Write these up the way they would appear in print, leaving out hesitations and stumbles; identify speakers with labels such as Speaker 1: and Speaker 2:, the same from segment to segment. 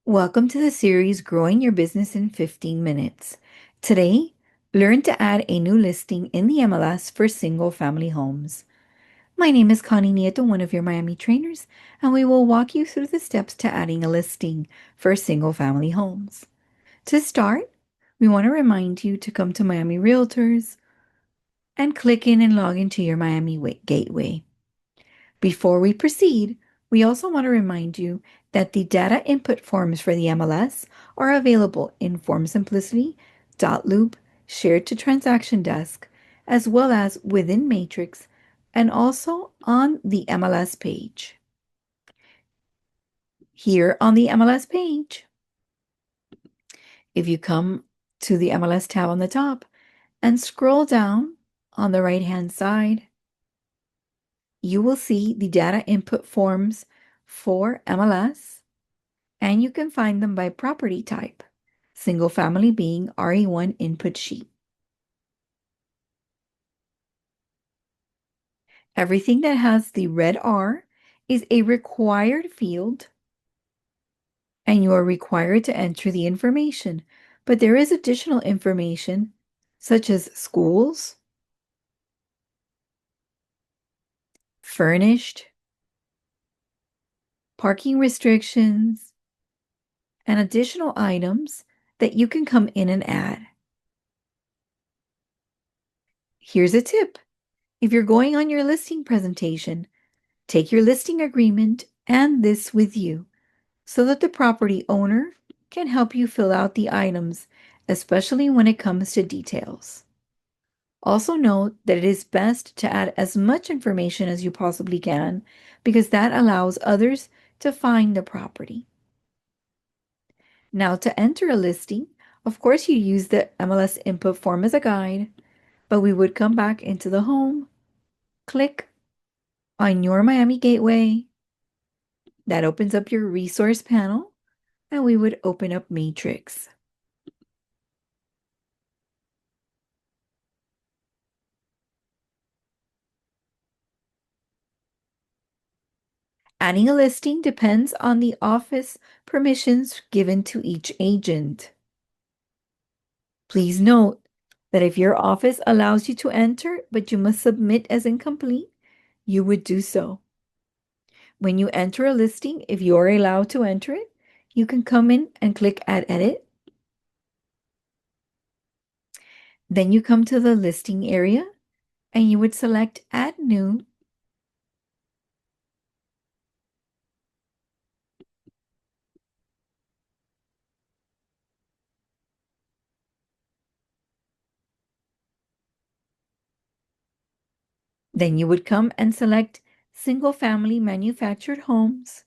Speaker 1: Welcome to the series Growing Your Business in 15 Minutes. Today, learn to add a new listing in the MLS for single family homes. My name is Connie Nieto, one of your Miami trainers, and we will walk you through the steps to adding a listing for single family homes. To start, we want to remind you to come to Miami Realtors and click in and log into your Miami Gateway. Before we proceed, we also want to remind you that the data input forms for the MLS are available in Form Simplicity, Loop, Shared to Transaction Desk, as well as within Matrix, and also on the MLS page. Here on the MLS page, if you come to the MLS tab on the top and scroll down on the right-hand side, you will see the data input forms for MLS, and you can find them by property type, single family being RE1 input sheet. Everything that has the red R is a required field, and you are required to enter the information. But there is additional information, such as schools, furnished, parking restrictions, and additional items that you can come in and add. Here's a tip. If you're going on your listing presentation, take your listing agreement and this with you so that the property owner can help you fill out the items, especially when it comes to details. Also note that it is best to add as much information as you possibly can because that allows others to find the property. Now, to enter a listing, of course, you use the MLS input form as a guide, but we would come back into the home, click on your Miami Gateway. That opens up your resource panel, and we would open up Matrix. Adding a listing depends on the office permissions given to each agent. Please note that if your office allows you to enter, but you must submit as incomplete, you would do so. When you enter a listing, if you are allowed to enter it, you can come in and click Add Edit. Then you come to the listing area and you would select Add New. Then you would come and select Single Family Manufactured Homes.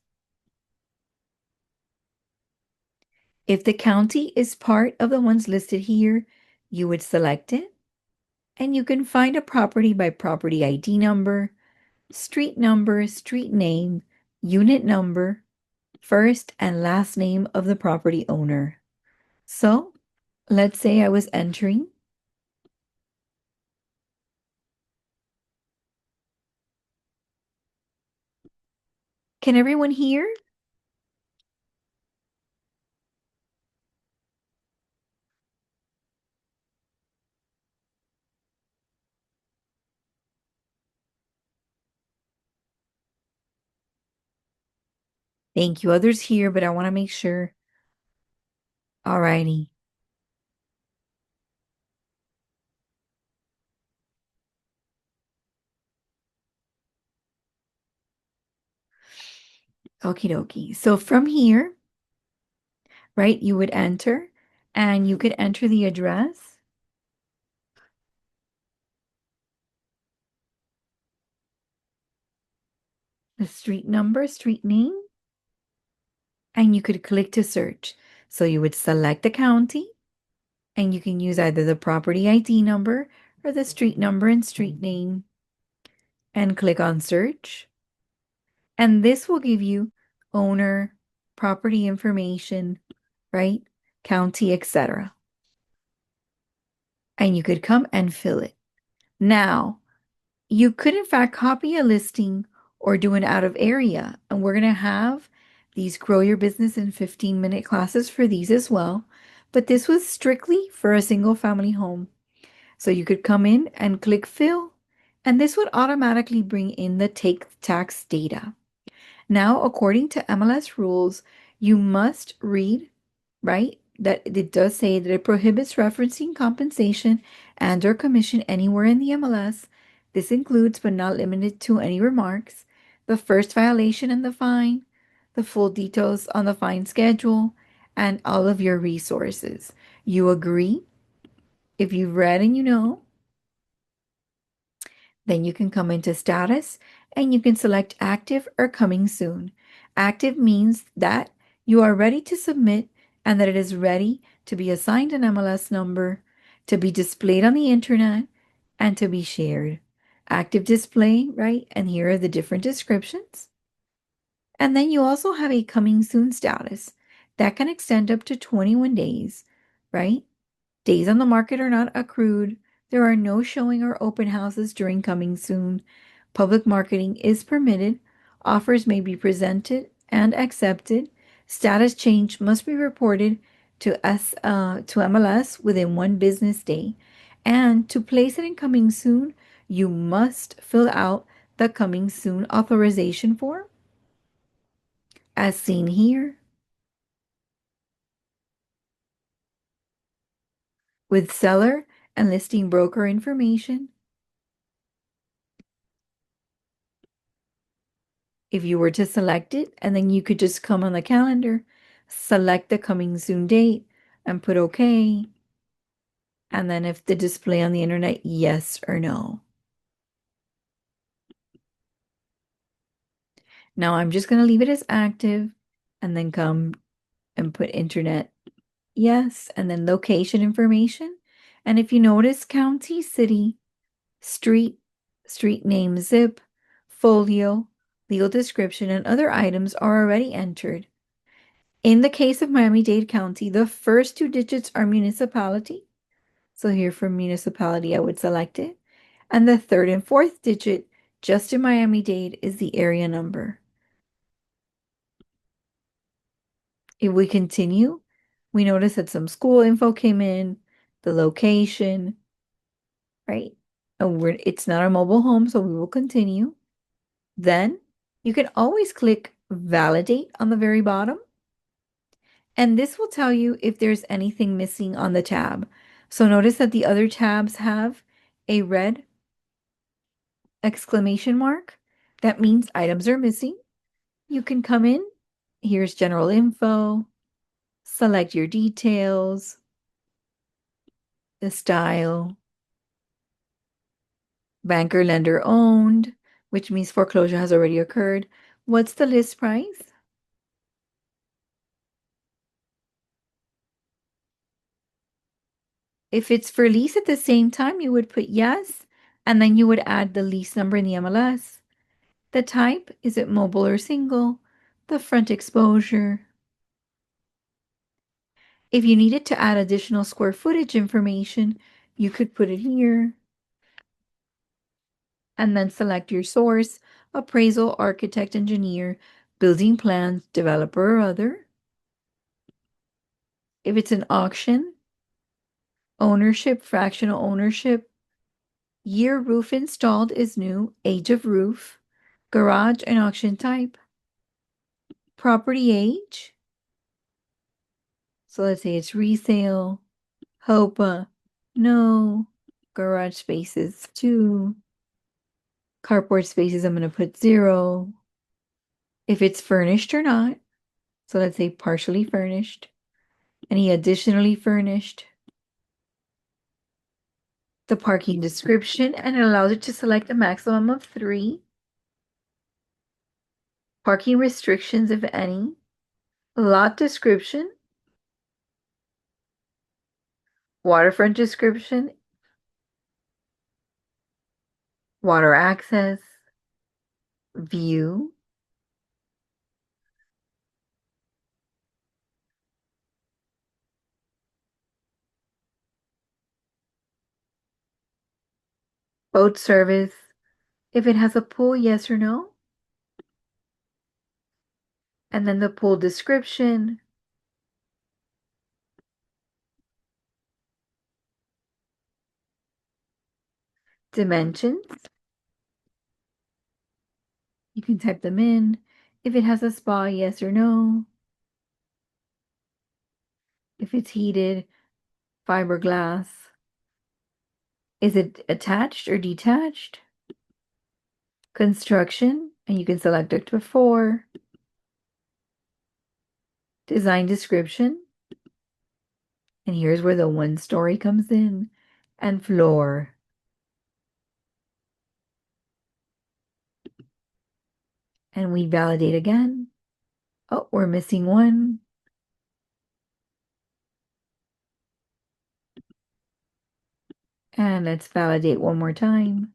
Speaker 1: If the county is part of the ones listed here, you would select it, and you can find a property by property ID number, street name, unit number, first and last name of the property owner. So let's say I was entering. Can everyone hear? Thank you. Others here, but I want to make sure. Alrighty. Okie dokie. So from here, right, you would enter and you could enter the address, the street number, street name, and you could click to search. So you would select the county and you can use either the property ID number or the street number and street name and click on search. And this will give you owner, property information, right? County, etc. And you could come and fill it. Now, you could in fact copy a listing or do an out of area, and we're going to have these grow your business in 15-minute classes for these as well, but this was strictly for a single family home. So you could come in and click fill, and this would automatically bring in the take tax data. Now, according to MLS rules, you must read, right? That it does say that it prohibits referencing compensation and or commission anywhere in the MLS. This includes, but not limited to, any remarks, the first violation and the fine, the full details on the fine schedule, and all of your resources. You agree? If you've read and you know, then you can come into status and you can select active or coming soon. Active means that you are ready to submit and that it is ready to be assigned an MLS number, to be displayed on the internet, and to be shared. Active display, right? And here are the different descriptions. And then you also have a coming soon status that can extend up to 21 days, right? Days on the market are not accrued. There are no showing or open houses during coming soon. Public marketing is permitted. Offers may be presented and accepted. Status change must be reported to MLS within 1 business day. And to place it in coming soon, you must fill out the coming soon authorization form as seen here with seller and listing broker information. If you were to select it, and then you could just come on the calendar, select the coming soon date, and put OK. And then if the display on the internet, yes or no. Now I'm just going to leave it as active and then come and put internet, yes, and then location information. And if you notice, county, city, street, street name, zip, folio, legal description, and other items are already entered. In the case of Miami-Dade County, the first 2 digits are municipality. So here for municipality, I would select it. And the third and fourth digit, just in Miami-Dade, is the area number. If we continue, we notice that some school info came in, the location, right? And it's not a mobile home, so we will continue. Then you can always click validate on the very bottom. And this will tell you if there's anything missing on the tab. So notice that the other tabs have a red exclamation mark. That means items are missing. You can come in. Here's general info. Select your details, the style, banker lender owned, which means foreclosure has already occurred. What's the list price? If it's for lease at the same time, you would put yes, and then you would add the lease number in the MLS. The type, is it mobile or single? The front exposure. If you needed to add additional square footage information, you could put it here. And then select your source, appraisal, architect, engineer, building plans, developer, or other. If it's an auction, ownership, fractional ownership, year roof installed is new, age of roof, garage and auction type, property age. So let's say it's resale, HOPA, no, garage spaces 2, carport spaces I'm going to put 0. If it's furnished or not, so let's say partially furnished, any additionally furnished, the parking description, and it allows it to select a maximum of 3, parking restrictions if any, lot description, waterfront description, water access, view, boat service, if it has a pool, yes or no, And then the pool description, dimensions. You can type them in. If it has a spa, yes or no. If it's heated, fiberglass. Is it attached or detached? Construction, and you can select it before. Design description, and here's where the one story comes in. And floor. And we validate again. Oh, we're missing one. And let's validate one more time.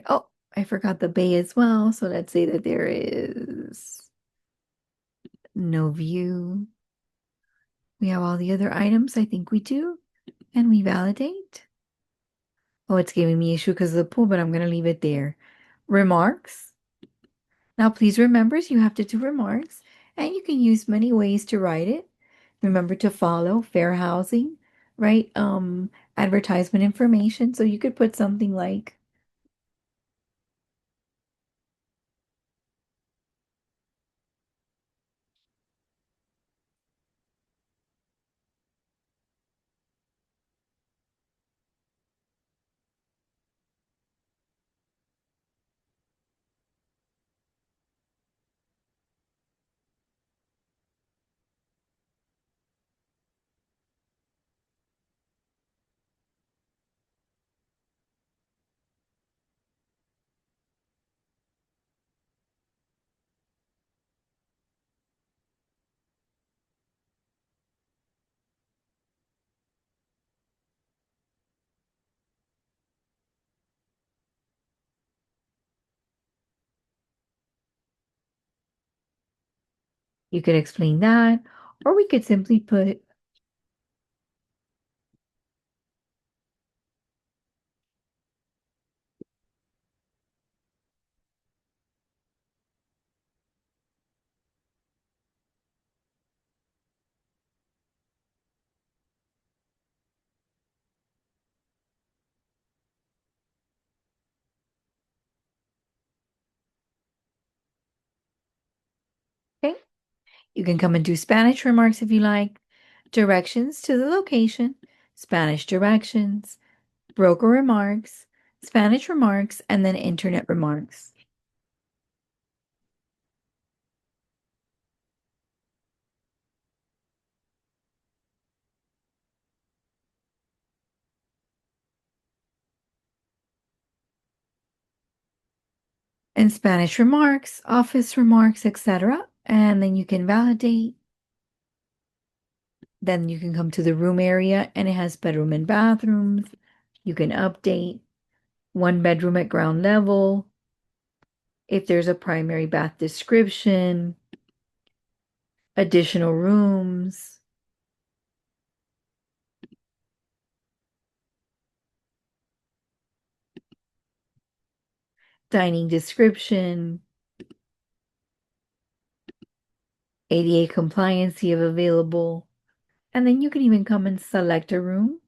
Speaker 1: Oh, I forgot the bay as well. So let's say that there is no view. We have all the other items. I think we do. And we validate. Oh, it's giving me issue because of the pool, but I'm going to leave it there. Remarks. Now, please remember, you have to do remarks, and you can use many ways to write it. Remember to follow fair housing, right? Advertisement information. So you could put something like, you could explain that, or we could simply put, okay, you can come and do Spanish remarks if you like, directions to the location, Spanish directions, broker remarks, Spanish remarks, and then internet remarks. And Spanish remarks, office remarks, etc. And then you can validate. Then you can come to the room area and it has bedroom and bathrooms. You can update one bedroom at ground level. If there's a primary bath description, additional rooms, dining description, ADA compliancy if available. And then you can even come and select a room.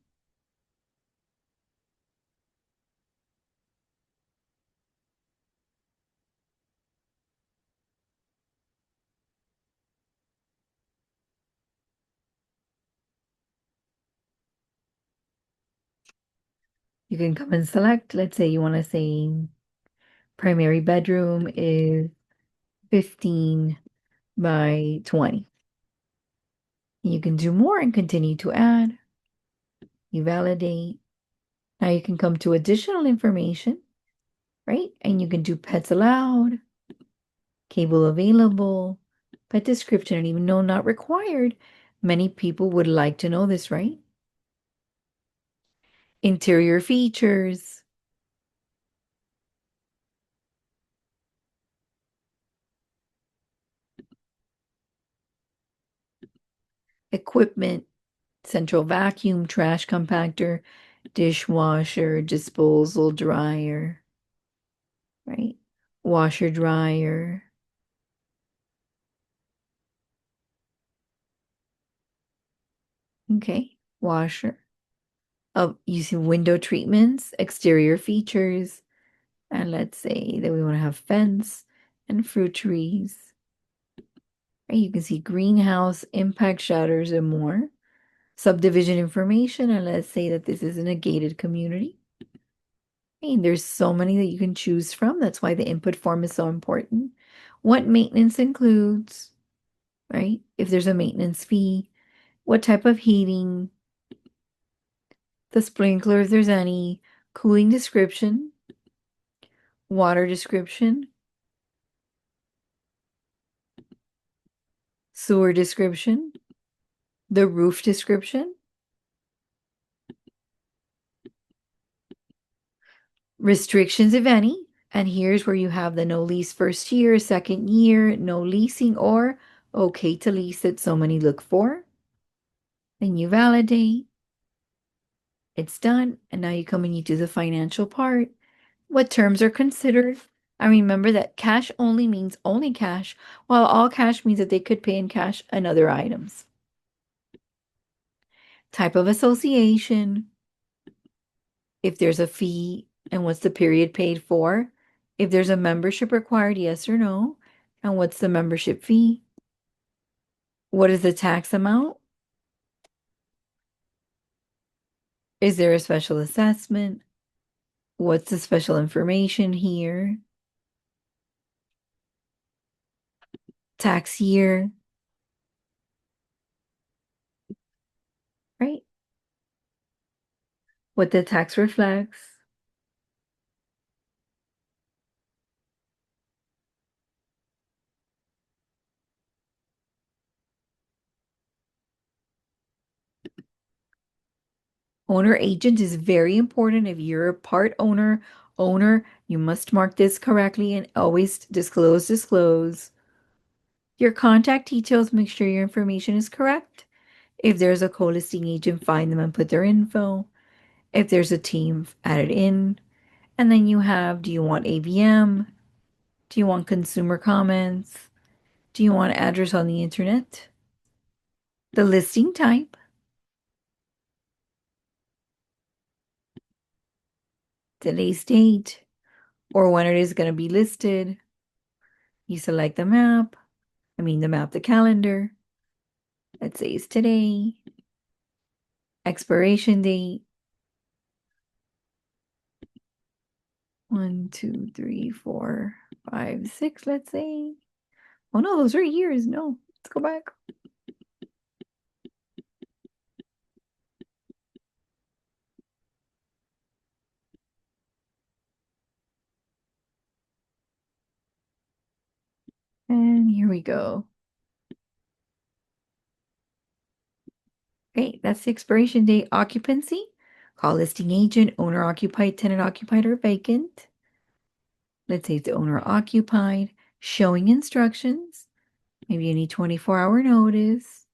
Speaker 1: You can come and select, let's say you want to say primary bedroom is 15 by 20. You can do more and continue to add. You validate. Now you can come to additional information, right? And you can do pets allowed, cable available, Pet description, and even though not required, many people would like to know this, right? Interior features, equipment, central vacuum, trash compactor, dishwasher, disposal dryer, right? Washer dryer, okay, washer. Oh, you see window treatments, exterior features, and let's say that we want to have fence and fruit trees. Right? You can see greenhouse, impact shutters, and more. Subdivision information, and let's say that this is in a gated community. And there's so many that you can choose from. That's why the input form is so important. What maintenance includes, right? If there's a maintenance fee, what type of heating, the sprinkler, if there's any, cooling description, water description, sewer description, the roof description, restrictions, if any. And here's where you have the no lease first year, second year, no leasing, or okay to lease that so many look for. Then you validate, it's done. And now you come and you do the financial part. What terms are considered? I remember that cash only means only cash, while all cash means that they could pay in cash and other items. Type of association, if there's a fee and what's the period paid for, if there's a membership required, yes or no, and what's the membership fee, what is the tax amount, is there a special assessment, what's the special information here, tax year, right? What the tax reflects. Owner agent is very important. If you're a part owner, you must mark this correctly and always disclose. Your contact details, make sure your information is correct. If there's a co-listing agent, find them and put their info. If there's a team, add it in. And then you have, do you want AVM? Do you want consumer comments? Do you want address on the internet? The listing type, today's date, or when it is going to be listed. You select the map. The calendar. Let's say it's today. Expiration date. 1, 2, 3, 4, 5, 6, let's say. Oh no, those are years. No, let's go back. And here we go. Okay, that's the expiration date. Occupancy. Call listing agent, owner occupied, tenant occupied, or vacant. Let's say it's owner occupied. Showing instructions. Maybe you need 24-hour notice.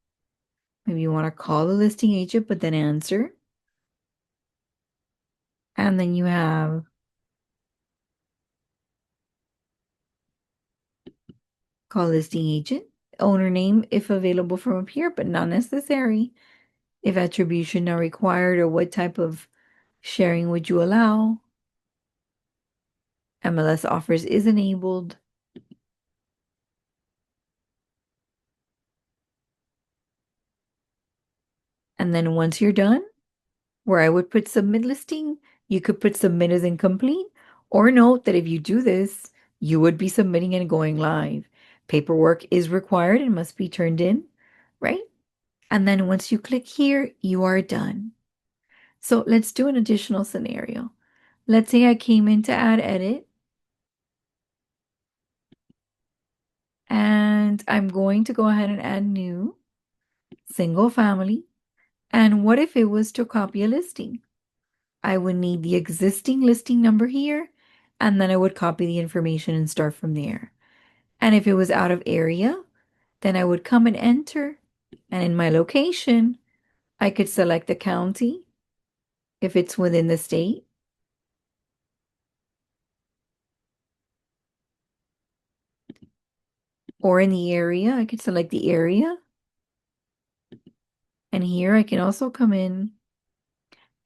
Speaker 1: Maybe you want to call the listing agent, but then answer. And then you have call listing agent, owner name if available from up here, but not necessary. If attribution not required, or what type of sharing would you allow? MLS offers is enabled. And then once you're done, where I would put submit listing, you could put submit as incomplete, or note that if you do this, you would be submitting and going live. Paperwork is required and must be turned in, right? And then once you click here, you are done. So let's do an additional scenario. Let's say I came in to add edit. And I'm going to go ahead and add new single family. And what if it was to copy a listing? I would need the existing listing number here, and then I would copy the information and start from there. And if it was out of area, then I would come and enter. And in my location, I could select the county if it's within the state, or in the area, I could select the area. And here I can also come in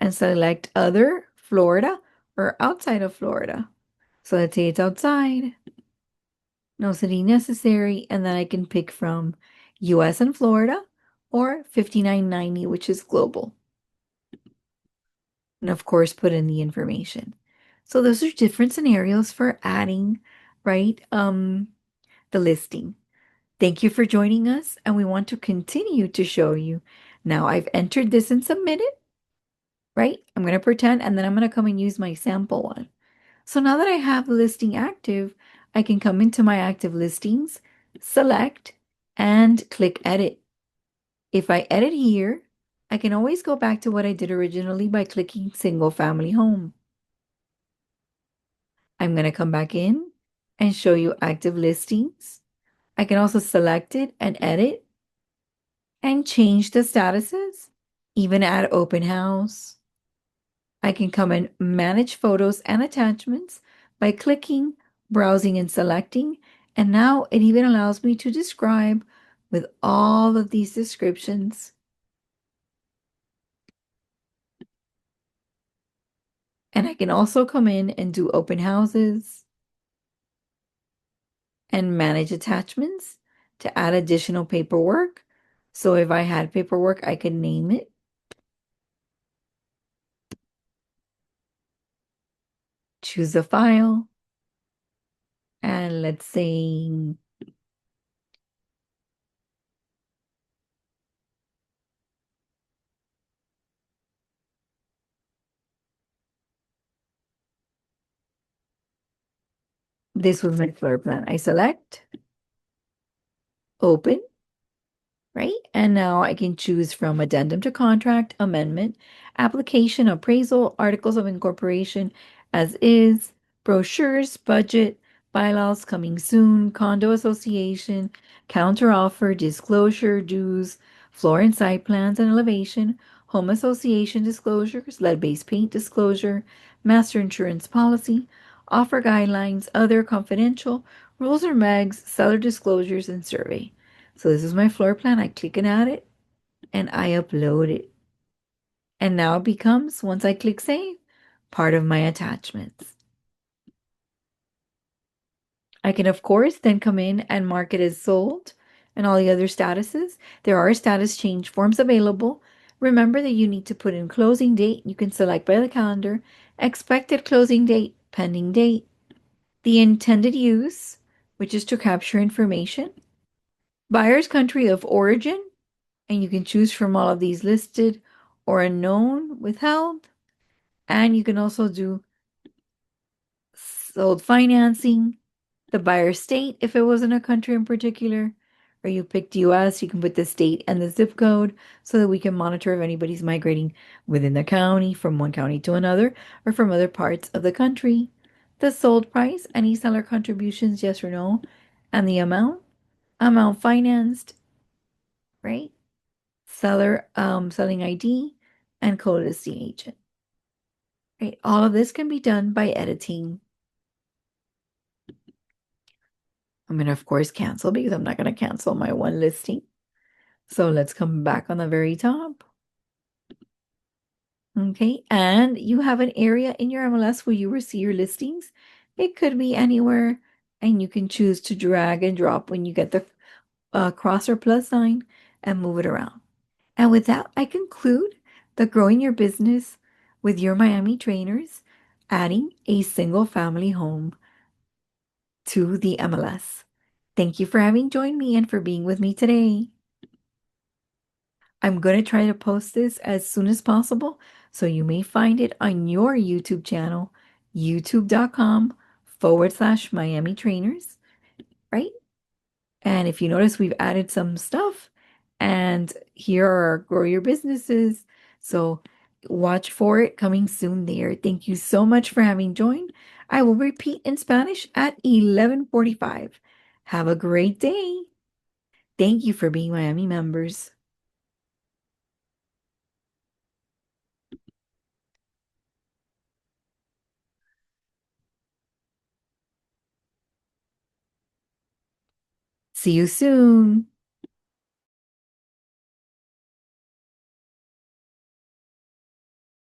Speaker 1: and select other Florida or outside of Florida. So let's say it's outside, no city necessary, and then I can pick from US and Florida or 5990, which is global. And of course, put in the information. So those are different scenarios for adding, right? The listing. Thank you for joining us, and we want to continue to show you. Now I've entered this and submitted, right? I'm going to pretend, and then I'm going to come and use my sample one. So now that I have the listing active, I can come into my active listings, select, and click edit. If I edit here, I can always go back to what I did originally by clicking single family home. I'm going to come back in and show you active listings. I can also select it and edit and change the statuses, even add open house. I can come and manage photos and attachments by clicking, browsing, and selecting. And now it even allows me to describe with all of these descriptions. And I can also come in and do open houses and manage attachments to add additional paperwork. So if I had paperwork, I could name it, choose a file, and let's say this was my floor plan. I select, open, right? And now I can choose from addendum to contract, amendment, application, appraisal, articles of incorporation, as is, brochures, budget, bylaws coming soon, condo association, counter offer, disclosure, dues, floor and site plans and elevation, home association disclosures, lead-based paint disclosure, master insurance policy, offer guidelines, other confidential, rules or regs, seller disclosures, and survey. So this is my floor plan. I click and add it and I upload it. And now it becomes, once I click save, part of my attachments. I can, of course, then come in and mark it as sold and all the other statuses. There are status change forms available. Remember that you need to put in closing date. You can select by the calendar, expected closing date, pending date, the intended use, which is to capture information, buyer's country of origin, and you can choose from all of these listed or unknown, withheld, and you can also do sold financing, the buyer state if it wasn't a country in particular, or you picked US, you can put the state and the zip code so that we can monitor if anybody's migrating within the county, from one county to another, or from other parts of the country. The sold price, any seller contributions, yes or no, and the amount financed, right? Seller selling ID, and code listing agent. Right? All of this can be done by editing. I'm going to, of course, cancel because I'm not going to cancel my one listing. So let's come back on the very top. Okay, and you have an area in your MLS where you will see your listings. It could be anywhere, and you can choose to drag and drop when you get the cross or plus sign and move it around. And with that, I conclude the Growing Your Business with Your Miami Trainers, adding a single family home to the MLS. Thank you for having joined me and for being with me today. I'm going to try to post this as soon as possible, so you may find it on your YouTube channel, youtube.com/Miami Trainers, right? And if you notice, we've added some stuff, and here are our grow your businesses. So watch for it coming soon there. Thank you so much for having joined. I will repeat in Spanish at 11:45. Have a great day. Thank you for being Miami members. See you soon.